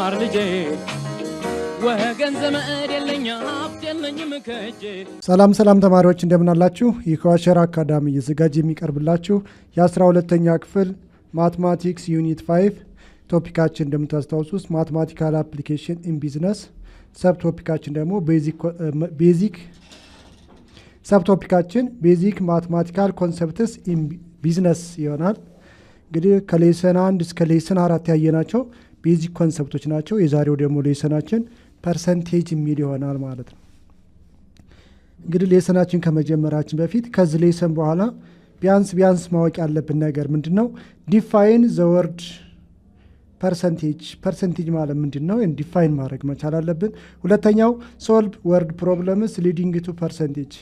ተማር ልጄ ወገን ዘመድ የለኝ ሀብት የለኝም ከእጄ። ሰላም ተማሪዎች እንደምን አላችሁ? ይህ ከዋሸራ አካዳሚ እየተዘጋጀ የሚቀርብላችሁ የ12ኛ ክፍል ማትማቲክስ ዩኒት 5 ቶፒካችን እንደምታስታውሱት ማትማቲካል አፕሊኬሽን ኢን ቢዝነስ፣ ሰብ ቶፒካችን ደግሞ ቤዚክ ማትማቲካል ኮንሰፕትስ ኢን ቢዝነስ ይሆናል። እንግዲህ ከሌሰን 1 እስከ ሌሰን 4 ያየናቸው ቤዚክ ኮንሰፕቶች ናቸው። የዛሬው ደግሞ ሌሰናችን ፐርሰንቴጅ የሚል ይሆናል ማለት ነው። እንግዲህ ሌሰናችን ከመጀመራችን በፊት ከዚህ ሌሰን በኋላ ቢያንስ ማወቅ ያለብን ነገር ምንድን ነው? ዲፋይን ዘ ወርድ ፐርሰንቴጅ ማለት ምንድን ነው? ዲፋይን ማድረግ መቻል አለብን። ሁለተኛው ሶልቭ ወርድ ፕሮብለምስ ሊዲንግ ቱ ፐርሰንቴጅ፣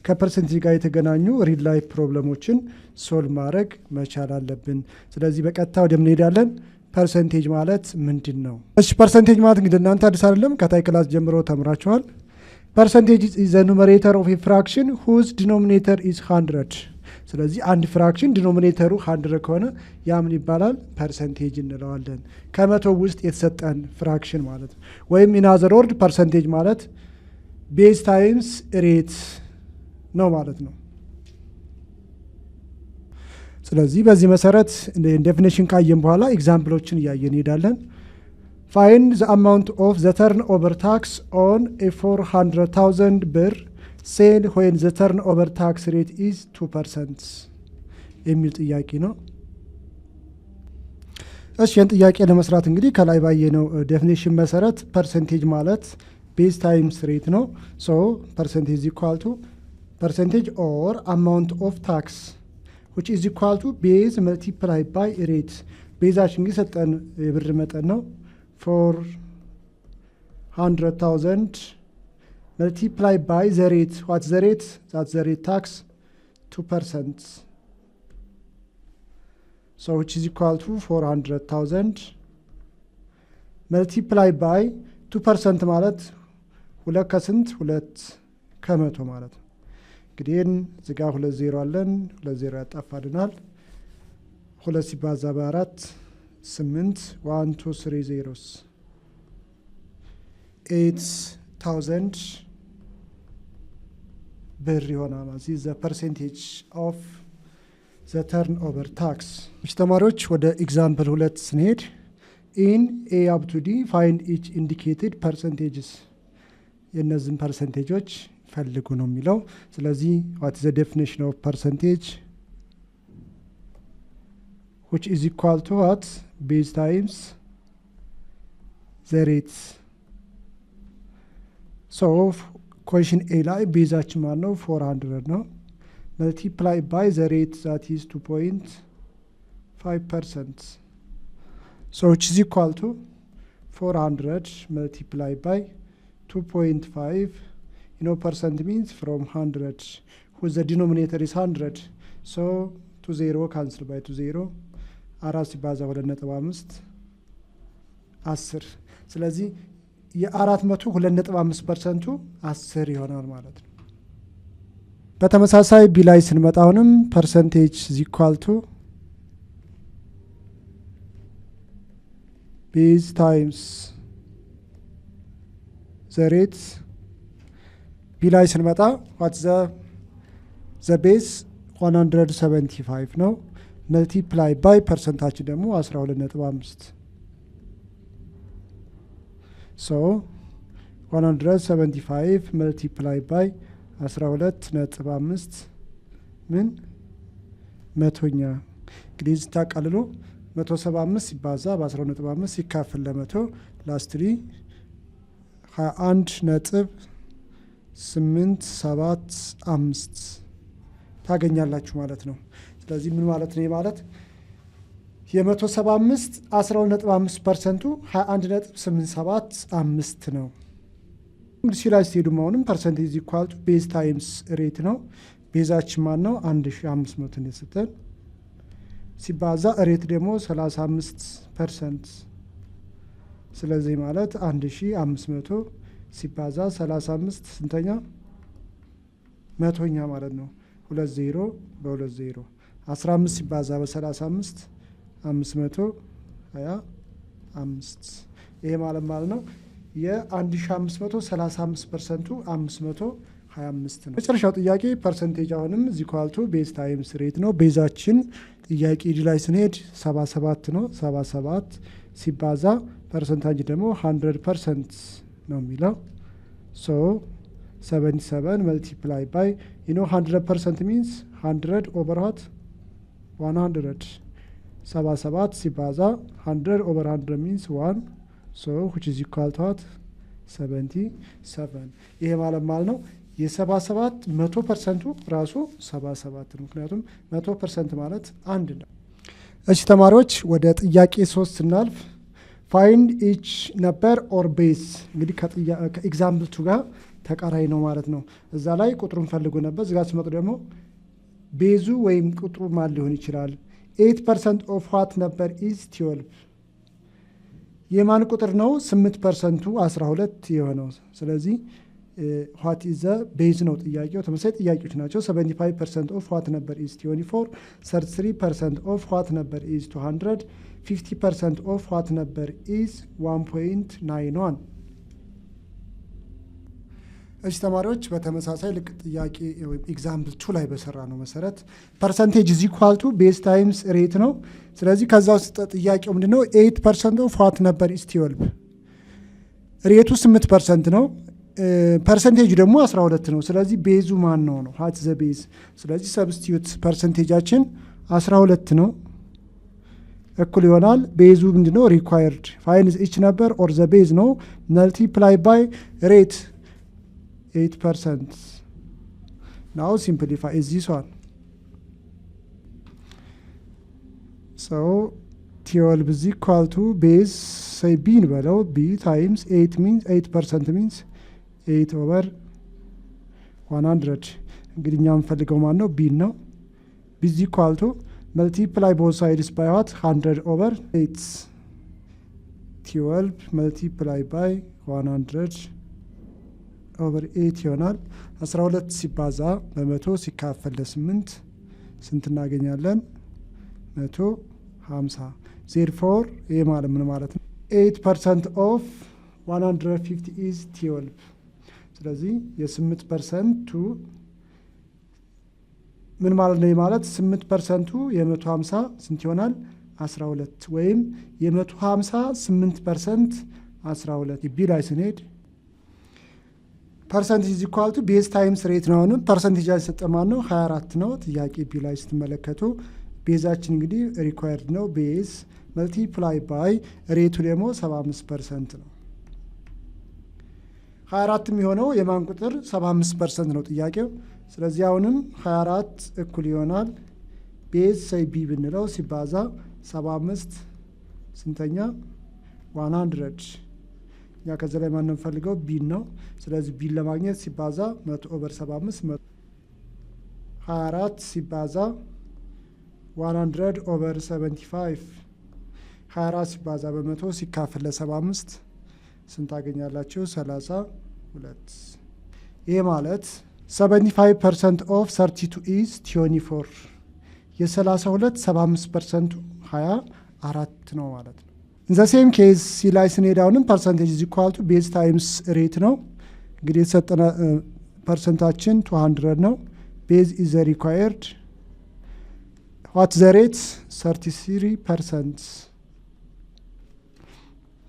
ከፐርሰንቴጅ ጋር የተገናኙ ሪል ላይፍ ፕሮብለሞችን ሶልቭ ማድረግ መቻል አለብን። ስለዚህ በቀጥታ ወደ ምን ሄዳለን? ፐርሰንቴጅ ማለት ምንድን ነው? እሺ ፐርሰንቴጅ ማለት እንግዲህ እናንተ አዲስ አይደለም፣ ከታይ ክላስ ጀምሮ ተምራችኋል። ፐርሰንቴጅ ኢዝ ዘ ኑሜሬተር ኦፍ ኤ ፍራክሽን ሁዝ ዲኖሚኔተር ኢዝ 100። ስለዚህ አንድ ፍራክሽን ዲኖሚኔተሩ 100 ከሆነ ያ ምን ይባላል? ፐርሰንቴጅ እንለዋለን። ከመቶ ውስጥ የተሰጠን ፍራክሽን ማለት ነው። ወይም ኢን አዘር ወርድ ፐርሰንቴጅ ማለት ቤዝ ታይምስ ሬት ነው ማለት ነው። ስለዚህ በዚህ መሰረት ዴፊኒሽን ካየን በኋላ ኤግዛምፕሎችን እያየን እንሄዳለን። ፋይንድ ዘ አማውንት ኦፍ ዘ ተርን ኦቨር ታክስ ኦን ኤ 400,000 ብር ሴል ዌን ዘ ተርን ኦቨር ታክስ ሬት ኢዝ 2% የሚል ጥያቄ ነው። እሺ ይህን ጥያቄ ለመስራት እንግዲህ ከላይ ባየነው ዴፊኒሽን መሰረት ፐርሰንቴጅ ማለት ቤዝ ታይምስ ሬት ነው። ሶ ፐርሰንቴጅ ኢኳል ቱ percentage or amount of tax which is equal to base multiplied by rate. ቤዛችን የሰጠን የብር መጠን ነው 400,000 multiplied by the rate. What's the rate? That's the rate tax 2%. So which is equal to 400,000 multiplied by 2% ማለት ሁለት ከስንት ሁለት ከመቶ ማለት ነው። እንግዲህ ዝጋ 2 0 አለን 2 0 ያጣፋልናል። 2 ሲባዛ በ4 8 1 2 3 zeros 8,000 ብር ይሆናል። እዚህ ዘ ፐርሰንቴጅ ኦፍ ዘ ተርን ኦቨር ታክስ። እሺ ተማሪዎች ወደ ኤግዛምፕል 2 ስንሄድ ኢን ኤ አፕ ቱ ዲ ፋይንድ ኢች ኢንዲኬትድ ፐርሰንቴጅስ፣ የእነዚህን ፐርሰንቴጆች ፈልጉ ነው የሚለው። ስለዚህ what is the definition of percentage which is equal to what? base times the rate. so question A ላይ ቤዛችን ማለት ነው 400 ነው multiply by the rate that is 2.5%. so which is equal to 400 multiplied by 2.5. You know percent means from 100 whose the denominator is 100, so 2 0 cancel by 2 0 4 ሲባዛ 2.5 10። ስለዚህ የ400 2.5% 10 ይሆናል ማለት ነው። በተመሳሳይ ቢ ላይ ስንመጣ አሁንም percentage is equal to base times the rate. ቢ ላይ ስንመጣ ዋት ዘ ቤዝ 175 ነው መልቲፕላይ ባይ ፐርሰንታችን ደግሞ 12.5። ሶ 175 መልቲፕላይ ባይ 12.5 ምን መቶኛ። እንግዲህ ስታቃልሉ 175 ሲባዛ በ12.5 ሲካፈል ለ100 ላስትሊ 21.875 ታገኛላችሁ ማለት ነው። ስለዚህ ምን ማለት ነው? ማለት የ175 12.5% 21.875 ነው። እንግዲህ ሲላይ ስትሄዱ አሁንም ፐርሰንቴጅ ኢኳል ቱ ቤዝ ታይምስ ሬት ነው። ቤዛችን ማን ነው? 1500 ነው የሰጠን ሲባዛ ሬት ደግሞ 35%። ስለዚህ ማለት 1500 ሲባዛ 35 ስንተኛ መቶኛ ማለት ነው። 20 በ20 15 ሲባዛ በ35 525 ይሄ ማለት ነው የ1535%ቱ 525 ነው። መጨረሻው ጥያቄ ፐርሰንቴጅ አሁንም ዚኳልቱ ቤዝ ታይምስ ሬት ነው። ቤዛችን ጥያቄ ዲ ላይ ስንሄድ 77 ነው። 77 ሲባዛ ፐርሰንታጅ ደግሞ 100% ነው የሚለው ሶ 77 መልቲፕላይ ባይ 100% ሚንስ 100 ኦቨር 100 77 ሲባዛ 100 ኦቨር 100 ሚንስ 1 ሶ which is equal to 77 ይሄ ማለት ነው የ77 100%ቱ ራሱ 77 ነው። ምክንያቱም 100% ማለት አንድ ነው። እሺ ተማሪዎች ወደ ጥያቄ 3 ስናልፍ ፋይንድ ኢች ነበር ኦር ቤዝ እንግዲህ ከኤግዛምፕል 2 ጋር ተቃራኒ ነው ማለት ነው። እዛ ላይ ቁጥሩን ፈልጉ ነበር። እዚህ ጋር ሲመጡ ደግሞ ቤዙ ወይም ቁጥሩ ማን ሊሆን ይችላል? 8% ኦፍ ዋት ነበር ኢዝ 12 የማን ቁጥር ነው? 8%ቱ 12 የሆነው ስለዚህ ዋት ኢዝ ዘ ቤዝ ነው ጥያቄው። ተመሳሳይ ጥያቄዎች ናቸው። 75% ኦፍ ዋት ነበር ኢዝ 24 33% ኦፍ ዋት ነበር ኢዝ 200 50% ኦፍ ዋት ነበር ኢዝ 1.91 እሺ ተማሪዎች በተመሳሳይ ልክ ጥያቄ ወይም ኤግዛምፕል 2 ላይ በሰራ ነው መሰረት ፐርሰንቴጅ ኢዝ ኢኳል ቱ ቤዝ ታይምስ ሬት ነው። ስለዚህ ከዛ ውስጥ ጥያቄው ምንድነው 8% ኦፍ ዋት ነበር ኢዝ 12 ሬቱ 8% ነው። ፐርሰንቴጁ ደግሞ 12 ነው። ስለዚህ ቤዙ ማን ነው? ዋት ዘ ቤዝ። ስለዚህ ሰብስቲዩት ፐርሰንቴጃችን 12 ነው እኩል ይሆናል ቤዙ ምንድነው? ሪኳየርድ ፋይንድ ኢች ነበር ኦር ዘ ቤዝ ነው መልቲፕላይ ባይ ሬት 8%. Now simplify is this one. So 12 is equal to base say b below b times 8 means 8% means 8 over 100. እንግዲህ እኛ የምንፈልገው ማን ነው? ቢ ነው። b is equal to multiply both sides by what? 100 over 8. 12 multiply by 100 ኦቨር 8 ይሆናል። 12 ሲባዛ በ100 ሲካፈል ለ8 ስንት እናገኛለን? 150 therefore ይሄ ማለት ምን ማለት ነው? 8% ኦፍ 150 is 12 ስለዚህ የ8%ቱ ምን ማለት ነው? ማለት 8%ቱ የ150 ስንት ይሆናል? 12 ወይም የ150 8% 12 ቢ ላይ ስንሄድ ፐርሰንቴጅ ኢዝ ኢኳል ቱ ቤዝ ታይምስ ሬት ነው። አሁንም ፐርሰንቴጅ ያልሰጠማን ነው 24 ነው። ጥያቄ ቢ ላይ ስትመለከቱ ቤዛችን እንግዲህ ሪኳየርድ ነው ቤዝ መልቲፕላይ ባይ ሬቱ ደግሞ 75% ነው። 24 የሚሆነው የማን ቁጥር? 75% ነው ጥያቄው። ስለዚህ አሁንም 24 እኩል ይሆናል ቤዝ ሳይ ቢ ብንለው ሲባዛ 75 ስንተኛ? 100 ያ ከዛ ላይ ማን ነው ፈልገው? ቢ ነው። ስለዚህ ቢ ለማግኘት ሲባዛ 100 ኦቨር 75 24 ሲባዛ 100 ኦቨር 75 24 ሲባዛ በ100 ሲካፈል ለ75 ስንት ታገኛላችሁ? 32 ይሄ ማለት 75% ኦፍ 32 ኢዝ 24 የ32 75% 24 ነው ማለት ነው። In the same case ሲ ላይ ስንሄድ አሁንም ፐርሰንቴጅ ኢዝ ኢኳል ቱ ቤዝ ታይምስ ሬት ነው። እንግዲህ የተሰጠነ ፐርሰንታችን 200 ነው። ቤዝ ኢዝ ሪኳየርድ ዋት ዘ ሬት 33%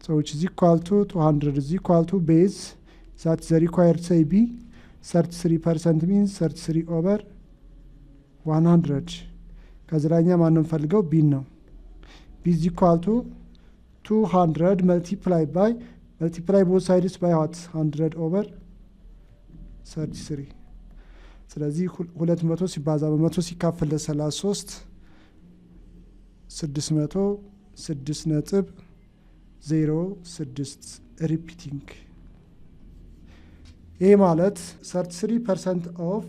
so which is equal to 200 is equal to base that the required say be 33% means 33 over 100 ከዚላኛ ማንም ፈልገው ቢ ነው። b is equal to 200 multiply both sides by what? 100 over 33 ስለዚህ 200 ሲባዛ በ100 ሲካፈል ለ33 606.06 ሪፒቲንግ ይሄ ማለት 33% of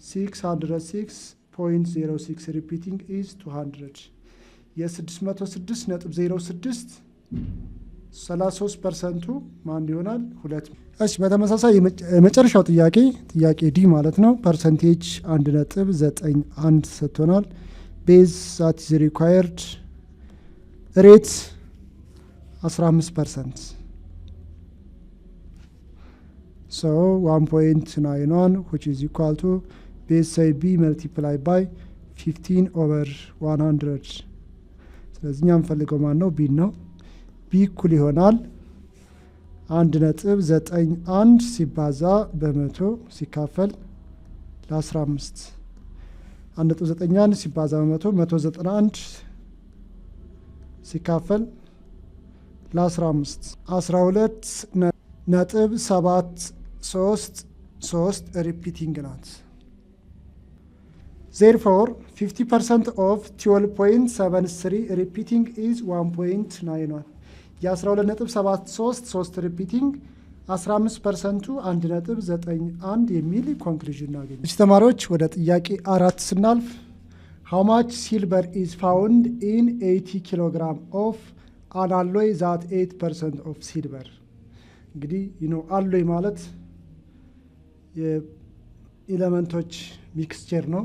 606.06 ሪፒቲንግ is 200 የ606.06 33%ቱ ማን ይሆናል? 2 እሺ በተመሳሳይ የመጨረሻው ጥያቄ ዲ ማለት ነው። ፐርሰንቴጅ 1.91 ሰጥቶናል። ቤዝ that is required ሬት 15% So 1.91 which is equal to base say b multiplied by 15/100 ስለዚህ እኛ የምፈልገው ማን ነው? ቢ ነው። ቢ እኩል ይሆናል 1.91 ሲባዛ በመቶ ሲካፈል ለ15 1.91 ሲባዛ በመቶ 191 ሲካፈል ለ15 12.733 ሪፒቲንግ ናት። Therefore 50% of 12.73 repeating is 1.91 የ12.733 ሪፒቲንግ 15%ቱ 1.91 የሚል ኮንክሉዥን እናገኝ። እሺ ተማሪዎች ወደ ጥያቄ 4 ስናልፍ how much silver is found in 80 kilogram of an alloy that 8% of silver እንግዲህ አሎይ ማለት የኤሌመንቶች ሚክስቸር ነው።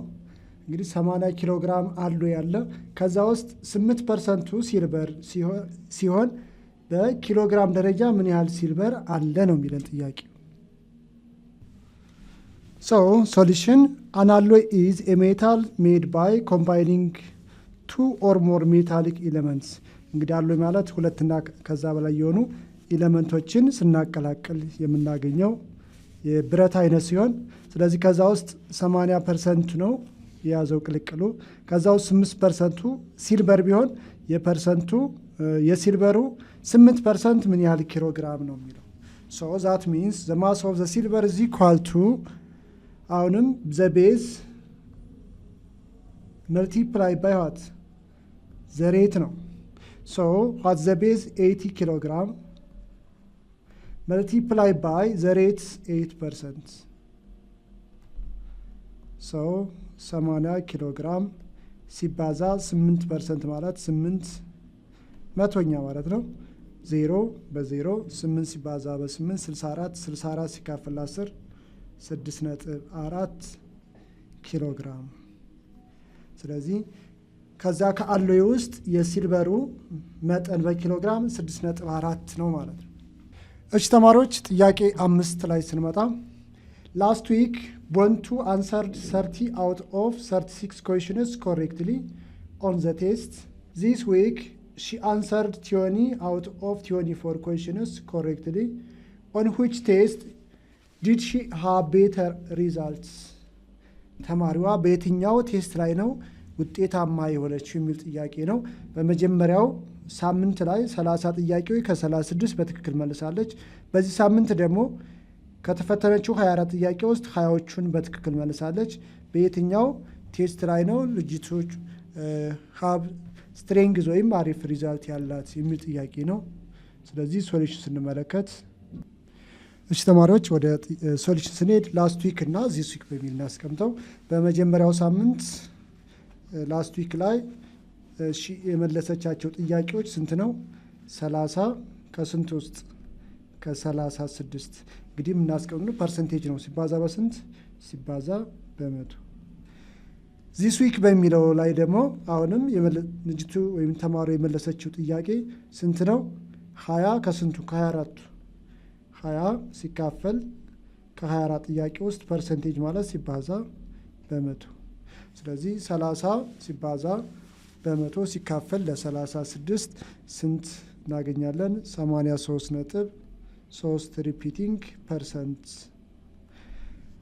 እንግዲህ 80 ኪሎ ግራም አሎይ ያለ ከዛ ውስጥ 8%ቱ ሲልቨር ሲሆን በኪሎግራም ደረጃ ምን ያህል ሲልቨር አለ ነው የሚለን ጥያቄ። So solution, an alloy is a metal made by combining two or more metallic elements እንግዲህ አሎይ ማለት ሁለትና ከዛ በላይ የሆኑ ኤሌመንቶችን ስናቀላቅል የምናገኘው የብረት አይነት ሲሆን ስለዚህ ከዛ ውስጥ 80% ነው የያዘው ቅልቅሉ ከዛ ውስጥ 8%ቱ ሲልቨር ቢሆን የሲልቨሩ 8% ምን ያህል ኪሎግራም ነው የሚለው። So that means the mass of the silver is equal to አሁንም the base multiplied by what the rate ነው። So what the base 80 kilogram multiplied by the rate 8%. So 80 ኪሎግራም ሲባዛ 8% ማለት 8 መቶኛ ማለት ነው። 0 በ0 8 ሲባዛ በ8 64 ሲካፈል 10 6.4 ኪሎግራም። ስለዚህ ከዛ ከአሎይ ውስጥ የሲልቨሩ መጠን በኪሎግራም 6.4 ነው ማለት ነው። እሺ ተማሪዎች ጥያቄ 5 ላይ ስንመጣ last week Bontu answered 30 out of 36 questions correctly on the test. This week she answered 20 out of 24 questions correctly. On which test did she have better results? ተማሪዋ በየትኛው ቴስት ላይ ነው ውጤታማ የሆነችው የሚል ጥያቄ ነው። በመጀመሪያው ሳምንት ላይ 30 ጥያቄዎች ከ36 በትክክል መልሳለች። በዚህ ሳምንት ደግሞ ከተፈተነችው 24 ጥያቄ ውስጥ 20ዎቹን በትክክል መልሳለች። በየትኛው ቴስት ላይ ነው ልጅቶች ሀብ ስትሬንግዝ ወይም አሪፍ ሪዛልት ያላት የሚል ጥያቄ ነው። ስለዚህ ሶሉሽን ስንመለከት እሺ ተማሪዎች ወደ ሶሉሽን ስንሄድ ላስት ዊክ እና ዚስ ዊክ በሚል እናስቀምጠው። በመጀመሪያው ሳምንት ላስት ዊክ ላይ የመለሰቻቸው ጥያቄዎች ስንት ነው? 30 ከስንት ውስጥ ከ36 እንግዲህ የምናስቀምጠው ፐርሰንቴጅ ነው። ሲባዛ በስንት ሲባዛ በመቶ። ዚስ ዊክ በሚለው ላይ ደግሞ አሁንም ልጅቱ ወይም ተማሪው የመለሰችው ጥያቄ ስንት ነው? 20 ከስንቱ ከ24 20 ሲካፈል ከ24 ጥያቄ ውስጥ ፐርሰንቴጅ ማለት ሲባዛ በመቶ። ስለዚህ 30 ሲባዛ በመቶ ሲካፈል ለ36 ስንት እናገኛለን? 83.3 ሪፒቲንግ ፐርሰንት።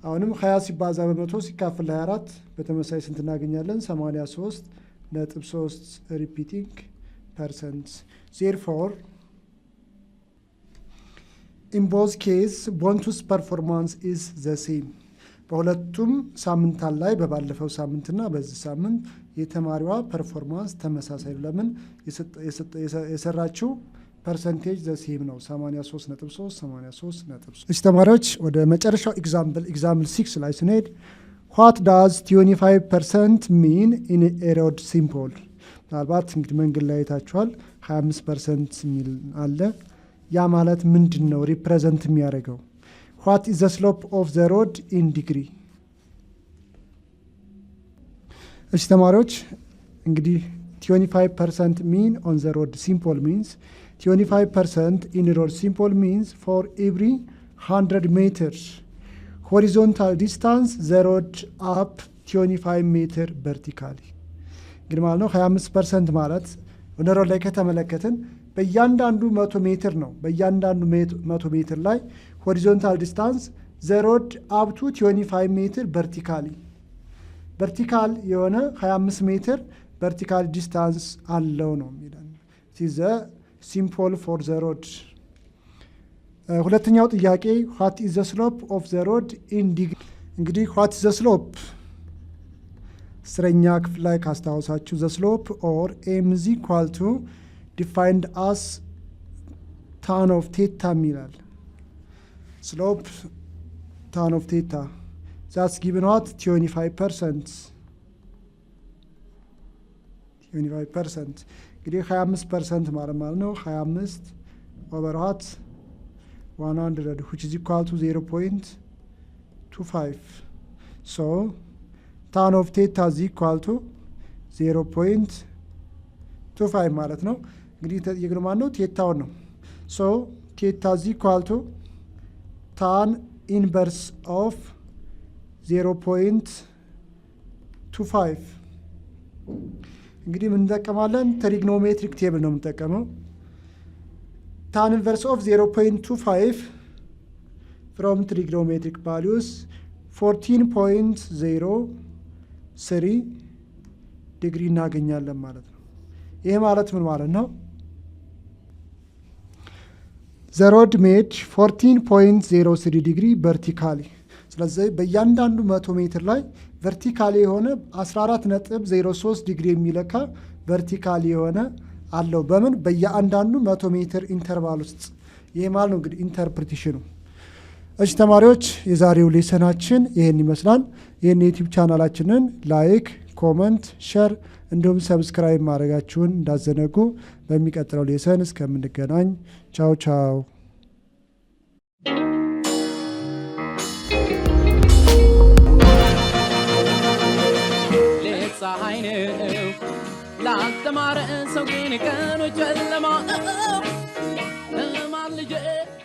አሁንም 20 ሲባዛ በመቶ ሲካፈል ለ24 በተመሳሳይ ስንት እናገኛለን? 83.3 ሪፒቲንግ ፐርሰንት። ዜርፎር in both case Bontu's performance is the same. በሁለቱም ሳምንታት ላይ በባለፈው ሳምንትና በዚህ ሳምንት የተማሪዋ ፐርፎርማንስ ተመሳሳይ ነው። ለምን የሰራችው ፐርሰንቴጅ ዘ ሴም ነው 83.3 83.3። እሺ ተማሪዎች ወደ መጨረሻው ኤግዛምፕል 6 ላይ ስንሄድ what does 25% mean in a road simple? ምናልባት እንግዲህ መንገድ ላይ አይታችኋል 25% የሚል አለ። ያ ማለት ምንድን ነው ሪፕሬዘንት የሚያደርገው? what is the slope of the road in degree? እሺ ተማሪዎች እንግዲህ 25% mean on the road simple means 25% in road simple means for every 100 meters. Horizontal distance the road up 25 meter vertically. እንግዲህ ማለት ነው 25% ማለት ወነሮ ላይ ከተመለከትን በእያንዳንዱ 100 ሜትር ነው። በእያንዳንዱ 100 ሜትር ላይ horizontal distance the road up to 25 meter vertically. vertical የሆነ 25 ሜትር vertical distance አለው ነው የሚለን። it is a symbol for the road. ሁለተኛው ጥያቄ what is the slope of the road in degree? እንግዲህ what is the slope ስረኛ ክፍል ላይ ካስታውሳችሁ the slope or m is equal to defined as tan of theta ይላል። slope tan of theta that's given what 25%. 25% እንግዲህ 25% ማለት ነው 25 over what 100 which is equal to 0.25. so tan of theta is equal to 0.25 ማለት ነው። እንግዲህ ተጠየቅነው ማለት ነው ቴታውን ነው። so theta is equal to tan inverse of 0.25. እንግዲህ ምን እንጠቀማለን? ትሪግኖሜትሪክ ቴብል ነው የምንጠቀመው። tan inverse of 0.25 from trigonometric values 14.03 ዲግሪ እናገኛለን ማለት ነው። ይሄ ማለት ምን ማለት ነው? the road made 14.03 ዲግሪ vertically. ስለዚህ በእያንዳንዱ 100 ሜትር ላይ ቨርቲካሊ የሆነ 14.03 ዲግሪ የሚለካ ቨርቲካሊ የሆነ አለው። በምን በየአንዳንዱ 100 ሜትር ኢንተርቫል ውስጥ። ይሄ ማለት ነው እንግዲህ ኢንተርፕሪቴሽኑ። እሺ ተማሪዎች የዛሬው ሌሰናችን ይሄን ይመስላል። ይሄን ዩቲዩብ ቻናላችንን ላይክ፣ ኮመንት፣ ሼር እንዲሁም ሰብስክራይብ ማድረጋችሁን እንዳዘነጉ። በሚቀጥለው ሌሰን እስከምንገናኝ ቻው ቻው። ፀሐይ ነው ላልተማረ ሰው ግን ቀኑ ጨለማ